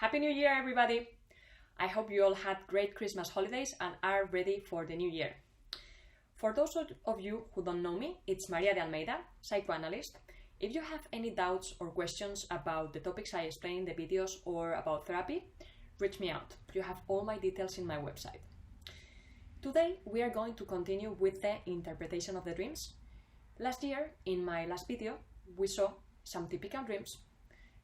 Happy New Year, everybody! I hope you all had great Christmas holidays and are ready for the new year. For those of you who don't know me, it's Maria de Almeida, psychoanalyst. If you have any doubts or questions about the topics I explain in the videos or about therapy, reach me out. You have all my details in my website. Today, we are going to continue with the interpretation of the dreams. Last year, in my last video, we saw some typical dreams,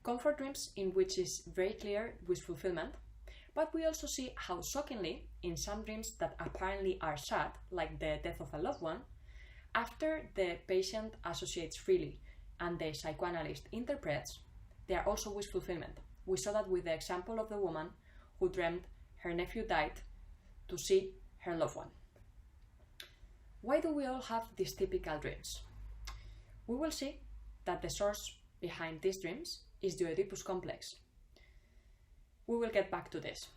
comfort dreams in which is very clear wish fulfillment, but we also see how shockingly, in some dreams that apparently are sad, like the death of a loved one, after the patient associates freely and the psychoanalyst interprets, they are also wish fulfillment. We saw that with the example of the woman who dreamt her nephew died to see her loved one. Why do we all have these typical dreams? We will see that the source behind these dreams is the Oedipus complex. We will get back to this.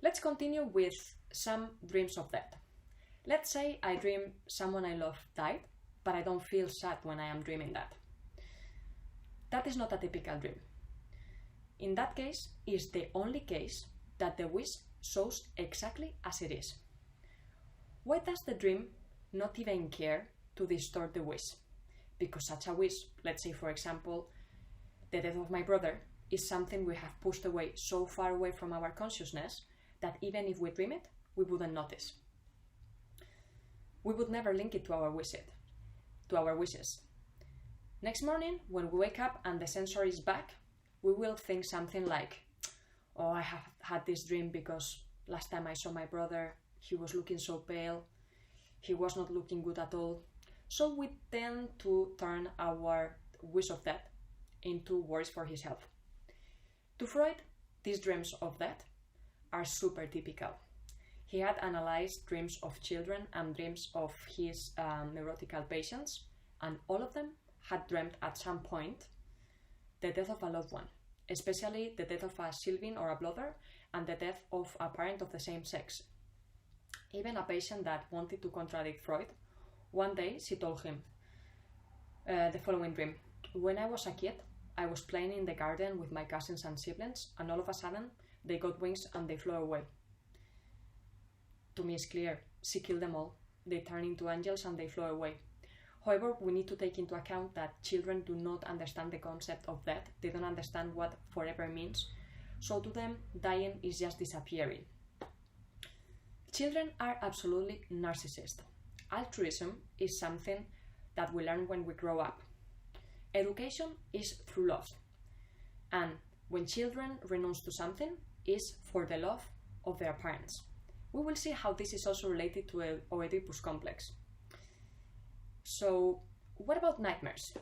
Let's continue with some dreams of death. Let's say I dream someone I love died, but I don't feel sad when I am dreaming that. That is not a typical dream. In that case, it's the only case that the wish shows exactly as it is. Why does the dream not even care to distort the wish? Because such a wish, let's say for example, the death of my brother, is something we have pushed away so far away from our consciousness that even if we dream it, we wouldn't notice. We would never link it to our wishes. Next morning, when we wake up and the sensor is back, we will think something like, oh, I have had this dream because last time I saw my brother, he was looking so pale, he was not looking good at all. So we tend to turn our wish of death into worries for his health. To Freud, these dreams of death are super typical. He had analyzed dreams of children and dreams of his neurotical patients, and all of them had dreamt at some point the death of a loved one, especially the death of a sibling or a brother and the death of a parent of the same sex. Even a patient that wanted to contradict Freud, one day she told him the following dream. When I was a kid, I was playing in the garden with my cousins and siblings, and all of a sudden they got wings and they flew away. To me it's clear, she killed them all. They turned into angels and they flew away. However, we need to take into account that children do not understand the concept of death. They don't understand what forever means. So to them, dying is just disappearing. Children are absolutely narcissists. Altruism is something that we learn when we grow up. Education is through love. And when children renounce to something, is for the love of their parents. We will see how this is also related to an Oedipus complex. So, what about nightmares?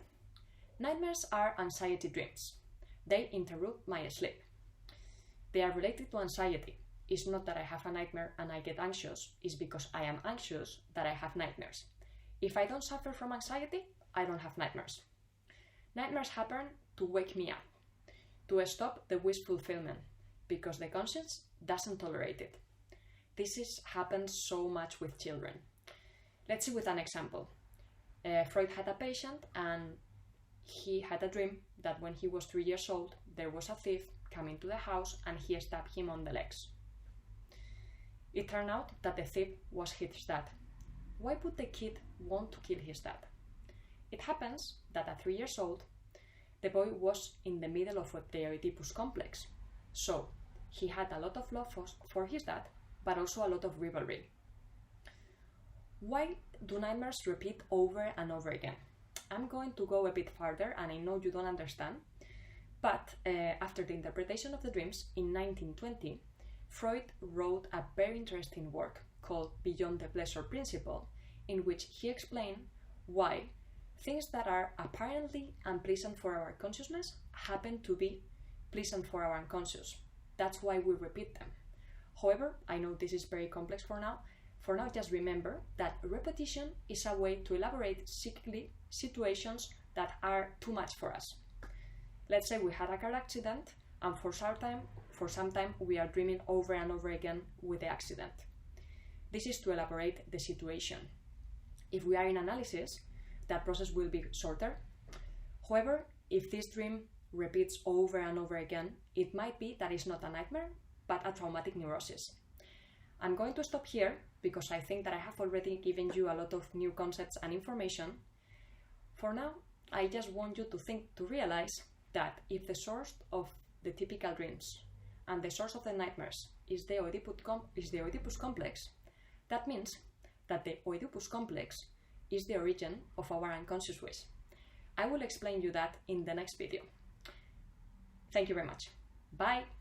Nightmares are anxiety dreams. They interrupt my sleep. They are related to anxiety. It's not that I have a nightmare and I get anxious, it's because I am anxious that I have nightmares. If I don't suffer from anxiety, I don't have nightmares. Nightmares happen to wake me up, to stop the wish fulfillment, because the conscience doesn't tolerate it. This happens so much with children. Let's see with an example. Freud had a patient and he had a dream that when he was 3 years old, there was a thief coming to the house and he stabbed him on the legs. It turned out that the thief was his dad. Why would the kid want to kill his dad? It happens that at 3 years old, the boy was in the middle of the Oedipus complex. So he had a lot of love for his dad, but also a lot of rivalry. Why do nightmares repeat over and over again? I'm going to go a bit farther, and I know you don't understand, but after the interpretation of the dreams in 1920, Freud wrote a very interesting work called Beyond the Pleasure Principle, in which he explained why things that are apparently unpleasant for our consciousness happen to be pleasant for our unconscious. That's why we repeat them. However, I know this is very complex for now. For now, just remember that repetition is a way to elaborate cyclically situations that are too much for us. Let's say we had a car accident, and for some time we are dreaming over and over again with the accident. This is to elaborate the situation. If we are in analysis, that process will be shorter. However, if this dream repeats over and over again, it might be that it's not a nightmare, but a traumatic neurosis. I'm going to stop here because I think that I have already given you a lot of new concepts and information. For now, I just want you to realize that if the source of the typical dreams and the source of the nightmares is the Oedipus complex, that means that the Oedipus complex is the origin of our unconscious wish. I will explain you that in the next video. Thank you very much. Bye!